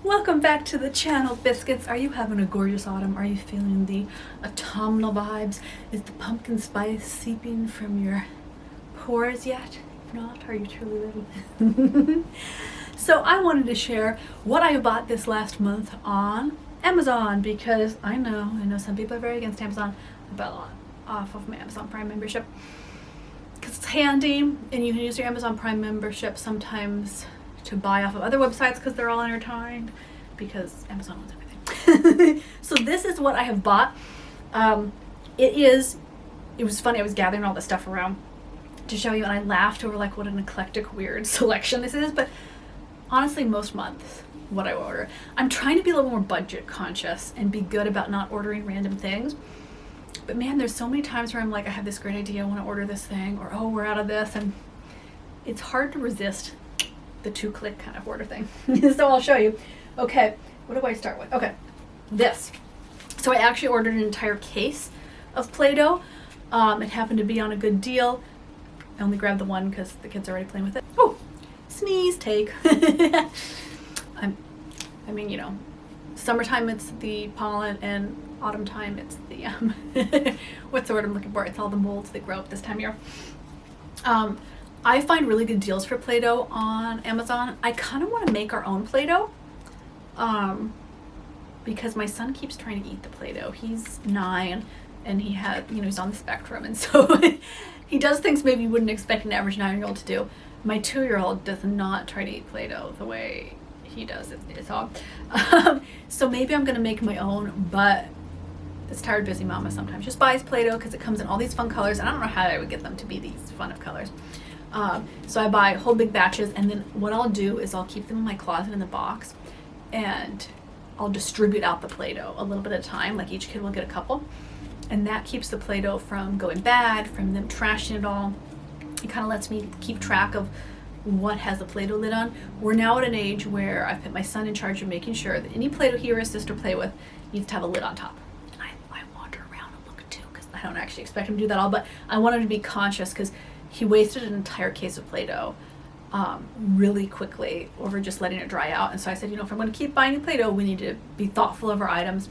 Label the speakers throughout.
Speaker 1: Welcome back to the channel, Biscuits. Are you having a gorgeous autumn? Are you feeling the autumnal vibes? Is the pumpkin spice seeping from your pores yet? If not, are you truly living? So I wanted to share what I bought this last month on Amazon, because I know some people are very against Amazon. I bought a lot off of my Amazon Prime membership because it's handy, and you can use your Amazon Prime membership sometimes to buy off of other websites because they're all intertwined, because Amazon owns everything. So this is what I have bought. It was funny, I was gathering all this stuff around to show you, and I laughed over like what an eclectic, weird selection this is. But honestly, most months what I order, I'm trying to be a little more budget conscious and be good about not ordering random things. But man, there's so many times where I'm like, I have this great idea, I want to order this thing, or oh, we're out of this, and it's hard to resist the 2-click kind of order thing. So I'll show you. Okay, what do I start with? Okay, this. So I actually ordered an entire case of Play-Doh. It happened to be on a good deal. I only grabbed the one because the kids are already playing with it. Oh, sneeze take. I mean, you know, summertime it's the pollen, and autumn time it's the what's the word I'm looking for? It's all the molds that grow up this time of year. I find really good deals for Play-Doh on Amazon. I kind of want to make our own Play-Doh, because my son keeps trying to eat the Play-Doh. He's 9 and he had, he's on the spectrum, and so he does things maybe you wouldn't expect an average 9-year-old to do. My 2-year-old does not try to eat Play-Doh the way he does. It's odd. So maybe I'm gonna make my own, but this tired busy mama sometimes just buys Play-Doh because it comes in all these fun colors, and I don't know how I would get them to be these fun of colors. So I buy whole big batches, and then what I'll do is I'll keep them in my closet in the box, and I'll distribute out the Play-Doh a little bit at a time. Like each kid will get a couple, and that keeps the Play-Doh from going bad, from them trashing it all. It kind of lets me keep track of what has the Play-Doh lid on. We're now at an age where I've put my son in charge of making sure that any Play-Doh he or his sister play with needs to have a lid on top. And I wander around and look too, because I don't actually expect him to do that all, but I want him to be conscious, because he wasted an entire case of Play-Doh really quickly over just letting it dry out. And so I said, if I'm going to keep buying Play-Doh, we need to be thoughtful of our items.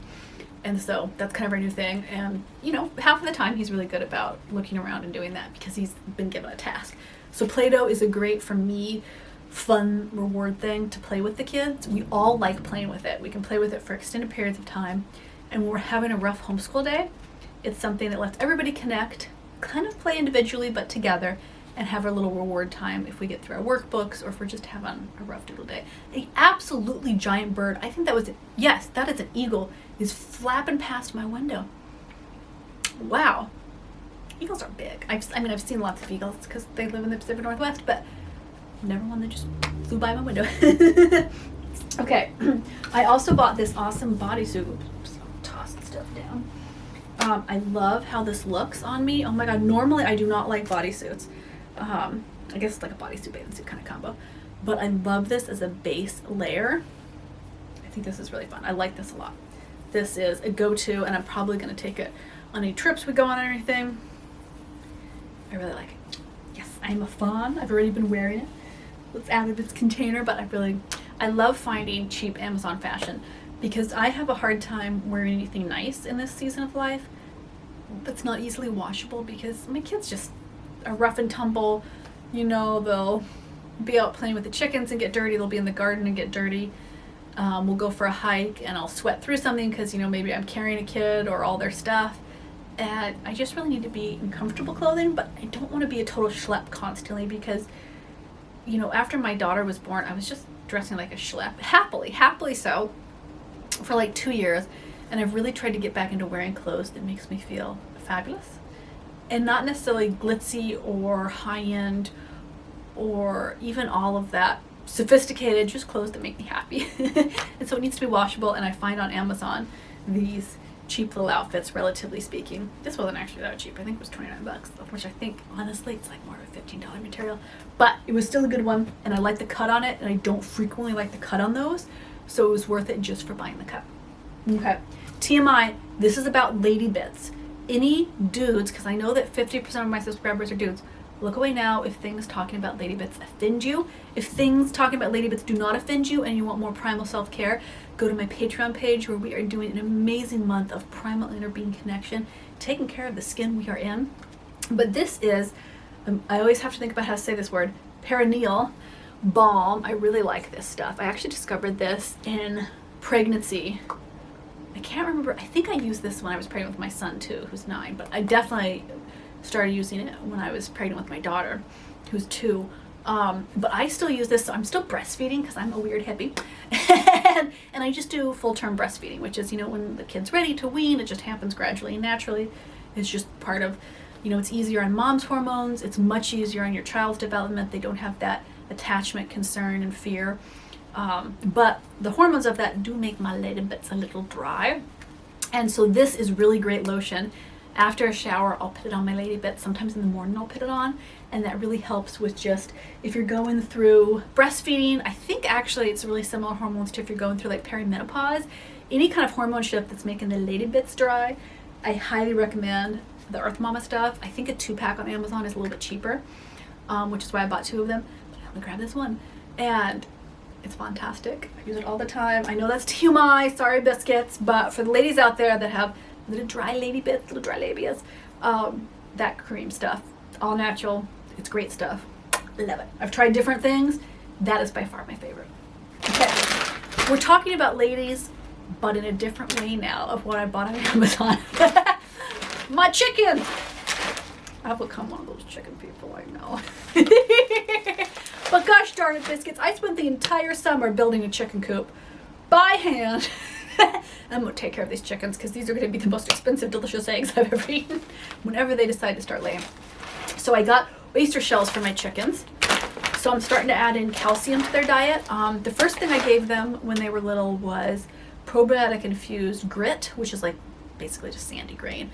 Speaker 1: And so that's kind of our new thing. And, half of the time he's really good about looking around and doing that because he's been given a task. So Play-Doh is a great, for me, fun reward thing to play with the kids. We all like playing with it. We can play with it for extended periods of time. And when we're having a rough homeschool day, it's something that lets everybody connect, kind of play individually but together, and have our little reward time if we get through our workbooks, or if we're just having a rough doodle day. A absolutely giant bird, I think that was it. Yes, that is an eagle, is flapping past my window. Wow. Eagles are big. I've seen lots of eagles because they live in the Pacific Northwest, but never one that just flew by my window. Okay, I also bought this awesome bodysuit. Oops, I'm tossing stuff down. I love how this looks on me. Oh my god, normally I do not like bodysuits. I guess it's like a bodysuit bathing suit kind of combo. But I love this as a base layer. I think this is really fun. I like this a lot. This is a go-to, and I'm probably going to take it on any trips we go on or anything. I really like it. Yes, I'm a fan. I've already been wearing it. It's out of its container, but I love finding cheap Amazon fashion, because I have a hard time wearing anything nice in this season of life that's not easily washable, because my kids just are rough and tumble. They'll be out playing with the chickens and get dirty. They'll be in the garden and get dirty. We'll go for a hike and I'll sweat through something because, maybe I'm carrying a kid or all their stuff. And I just really need to be in comfortable clothing, but I don't want to be a total schlep constantly, because, after my daughter was born, I was just dressing like a schlep. Happily so, for like 2 years. And I've really tried to get back into wearing clothes that makes me feel fabulous, and not necessarily glitzy or high-end or even all of that sophisticated, just clothes that make me happy. And so it needs to be washable, and I find on Amazon these cheap little outfits, relatively speaking. This wasn't actually that cheap. I think it was 29 bucks, which I think, honestly, it's like more of a $15 material. But it was still a good one, and I like the cut on it, and I don't frequently like the cut on those, so it was worth it just for buying the cut. Okay, TMI, this is about lady bits. Any dudes, because I know that 50% of my subscribers are dudes, Look away now if things talking about lady bits offend you. If things talking about lady bits do not offend you and you want more primal self-care, go to my Patreon page where we are doing an amazing month of primal inner being connection, taking care of the skin we are in. But this is, I always have to think about how to say this word, perineal balm. I really like this stuff. I actually discovered this in pregnancy. I can't remember. I think I used this when I was pregnant with my son too, who's 9, but I definitely started using it when I was pregnant with my daughter, who's 2. But I still use this, so I'm still breastfeeding because I'm a weird hippie. and I just do full-term breastfeeding, which is, when the kid's ready to wean, it just happens gradually and naturally. It's just part of, it's easier on mom's hormones. It's much easier on your child's development. They don't have that attachment, concern, and fear. But the hormones of that do make my lady bits a little dry. And so this is really great lotion. After a shower, I'll put it on my lady bits. Sometimes in the morning I'll put it on. And that really helps with just, if you're going through breastfeeding, I think actually it's really similar hormones to if you're going through like perimenopause. Any kind of hormone shift that's making the lady bits dry, I highly recommend the Earth Mama stuff. I think a 2-pack on Amazon is a little bit cheaper, which is why I bought 2 of them. But I'm gonna grab this one. And it's fantastic. I use it all the time. I know that's TMI, sorry biscuits, but for the ladies out there that have little dry lady bits, little dry labias, that cream stuff, all natural, it's great stuff. Love it. I've tried different things. That is by far my favorite. Okay, we're talking about ladies, but in a different way now of what I bought on Amazon. My chicken! I've become one of those chicken people, I know. But gosh darn it, biscuits, I spent the entire summer building a chicken coop by hand. I'm going to take care of these chickens because these are going to be the most expensive, delicious eggs I've ever eaten whenever they decide to start laying. So I got oyster shells for my chickens. So I'm starting to add in calcium to their diet. The first thing I gave them when they were little was probiotic infused grit, which is like basically just sandy grain,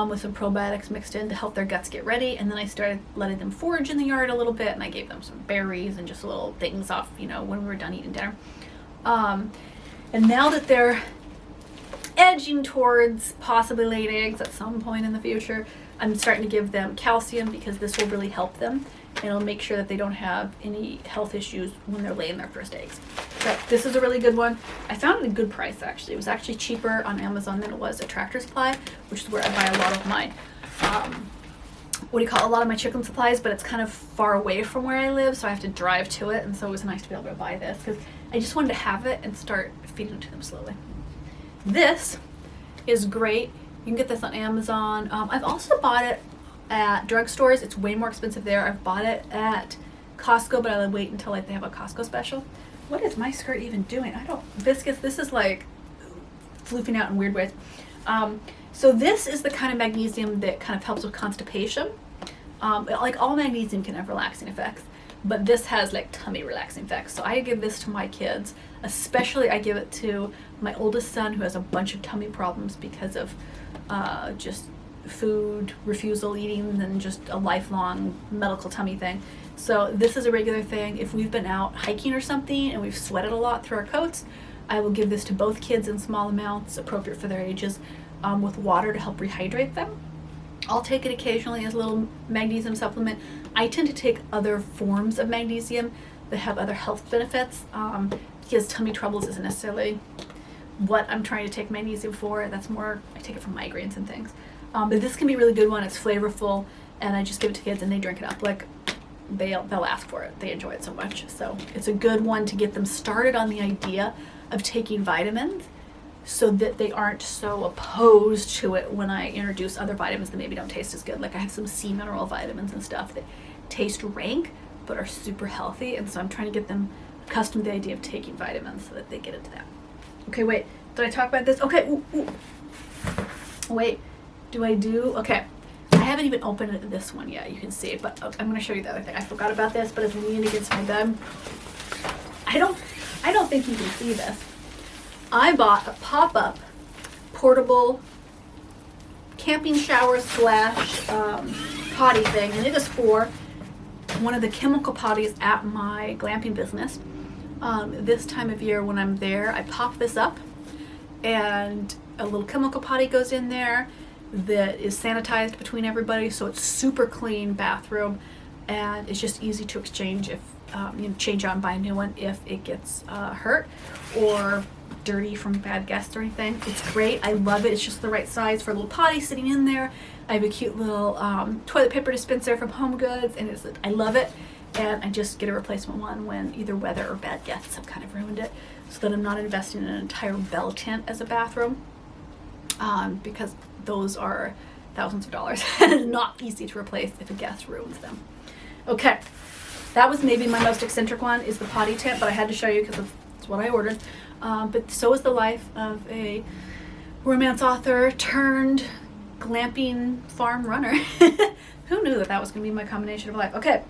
Speaker 1: with some probiotics mixed in to help their guts get ready. And then I started letting them forage in the yard a little bit, and I gave them some berries and just little things off, when we were done eating dinner. And now that they're edging towards possibly laying eggs at some point in the future, I'm starting to give them calcium because this will really help them. And it'll make sure that they don't have any health issues when they're laying their first eggs. But this is a really good one. I found it at a good price, actually. It was actually cheaper on Amazon than it was at Tractor Supply, which is where I buy a lot of my, a lot of my chicken supplies, but it's kind of far away from where I live, so I have to drive to it. And so it was nice to be able to buy this because I just wanted to have it and start feeding it to them slowly. This is great. You can get this on Amazon. I've also bought it at drugstores. It's way more expensive there. I've bought it at Costco, but I'll wait until they have a Costco special. What is my skirt even doing? Biscuits, this is like floofing out in weird ways. So this is the kind of magnesium that kind of helps with constipation. Like all magnesium can have relaxing effects, but this has like tummy relaxing effects. So I give this to my kids, especially I give it to my oldest son who has a bunch of tummy problems because of just food refusal, eating, and just a lifelong medical tummy thing. So this is a regular thing. If we've been out hiking or something and we've sweated a lot through our coats, I will give this to both kids in small amounts appropriate for their ages, with water to help rehydrate them. I'll take it occasionally as a little magnesium supplement. I tend to take other forms of magnesium that have other health benefits, because tummy troubles isn't necessarily what I'm trying to take magnesium for. That's more, I take it for migraines and things. But this can be a really good one. It's flavorful, and I just give it to kids and they drink it up. Like they'll ask for it. They enjoy it so much. So it's a good one to get them started on the idea of taking vitamins so that they aren't so opposed to it when I introduce other vitamins that maybe don't taste as good. Like I have some sea mineral vitamins and stuff that taste rank but are super healthy, and so I'm trying to get them accustomed to the idea of taking vitamins so that they get into that. Okay, wait, did I talk about this? Okay, wait, okay, I haven't even opened this one yet, you can see, but I'm going to show you the other thing. I forgot about this, but it's leaning against my bed. I don't think you can see this. I bought a pop-up portable camping shower / potty thing, and it is for one of the chemical potties at my glamping business. This time of year when I'm there, I pop this up and a little chemical potty goes in there that is sanitized between everybody, so it's super clean bathroom. and it's just easy to exchange if change out and buy a new one if it gets hurt or dirty from bad guests or anything. It's great. I love it. It's just the right size for a little potty sitting in there. I have a cute little toilet paper dispenser from Home Goods, and I love it. And I just get a replacement one when either weather or bad guests have kind of ruined it, so that I'm not investing in an entire bell tent as a bathroom, because those are thousands of dollars and not easy to replace if a guest ruins them. Okay, that was maybe my most eccentric one, is the potty tent, but I had to show you because it's what I ordered. But so is the life of a romance author turned glamping farm runner. Who knew that that was going to be my combination of life? Okay,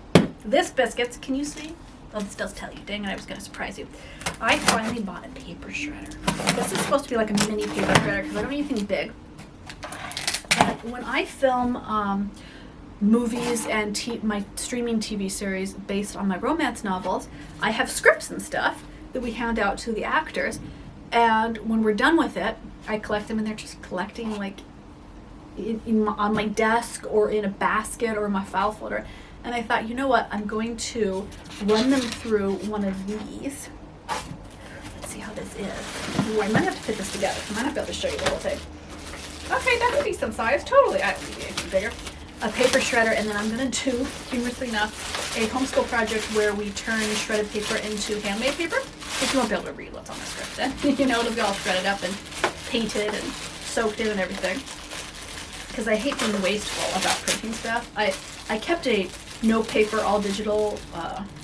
Speaker 1: this biscuits, can you see? Oh, this does tell you. Dang it, I was going to surprise you. I finally bought a paper shredder. This is supposed to be like a mini paper shredder because I don't need anything big. And when I film movies and my streaming TV series based on my romance novels, I have scripts and stuff that we hand out to the actors, and when we're done with it, I collect them, and they're just collecting like on my desk or in a basket or in my file folder. And I thought, you know what, I'm going to run them through one of these. Let's see how this is. Ooh, I might have to put this together. I might not be able to show you the whole thing. Okay, that's a decent size. Totally, I don't need anything bigger. A paper shredder, and then I'm going to do, humorously enough, a homeschool project where we turn shredded paper into handmade paper. But you won't be able to read what's on the script then. It'll be all shredded up and painted and soaked in and everything. Because I hate being wasteful about printing stuff. I kept a no paper, all digital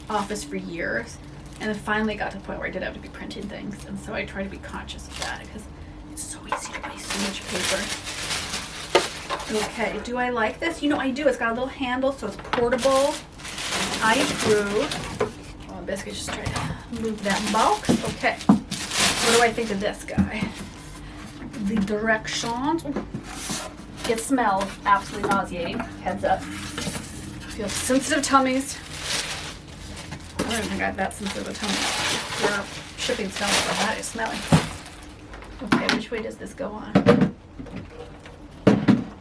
Speaker 1: office for years, and then finally got to the point where I did have to be printing things, and so I try to be conscious of that because it's so easy to waste so much paper. Okay, do I like this? I do. It's got a little handle, so it's portable. I approve. Oh, Biscuit just tried to move that box. Okay, what do I think of this guy? The directions. It smells absolutely nauseating. Heads up. If you have sensitive tummies, I don't even think I have that sensitive a tummy. Your shipping smells like that is smelly. Okay, which way does this go on?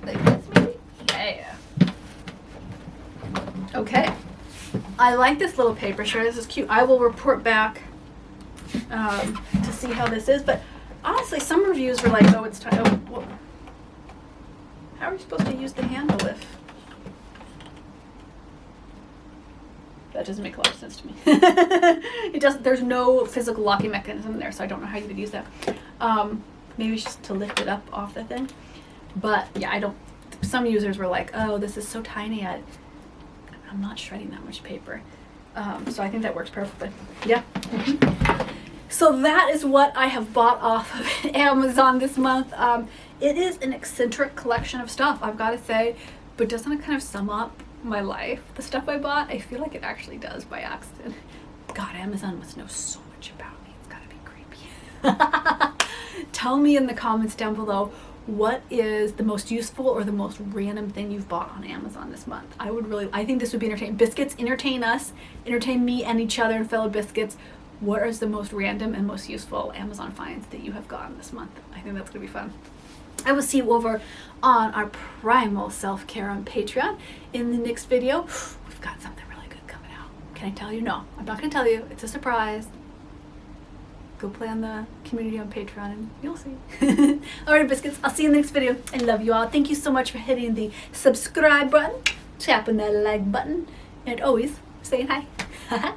Speaker 1: Like this, maybe? Yeah. Okay. I like this little paper shredder. This is cute. I will report back to see how this is. But honestly, some reviews were like, "Oh, it's time." Oh, whoa. How are you supposed to use the handle if? That doesn't make a lot of sense to me. It doesn't. There's no physical locking mechanism in there, so I don't know how you would use that. Maybe it's just to lift it up off the thing. But yeah, I don't. Some users were like, "Oh, this is so tiny. I'm not shredding that much paper." So I think that works perfectly. Yeah. Mm-hmm. So that is what I have bought off of Amazon this month. It is an eccentric collection of stuff, I've got to say, but doesn't it kind of sum up my life? The stuff I bought, I feel like it actually does by accident. God, Amazon must know so much about me. It's got to be creepy. Tell me in the comments down below, what is the most useful or the most random thing you've bought on Amazon this month? I think this would be entertaining. Biscuits entertain us, entertain me and each other and fellow biscuits. What is the most random and most useful Amazon finds that you have gotten this month? I think that's going to be fun. I will see you over on our primal self-care on Patreon in the next video. We've got something really good coming out. Can I tell you? No, I'm not going to tell you. It's a surprise. Go play on the community on Patreon and you'll see. Alright, biscuits, I'll see you in the next video. I love you all. Thank you so much for hitting the subscribe button, tapping that like button, and always saying hi.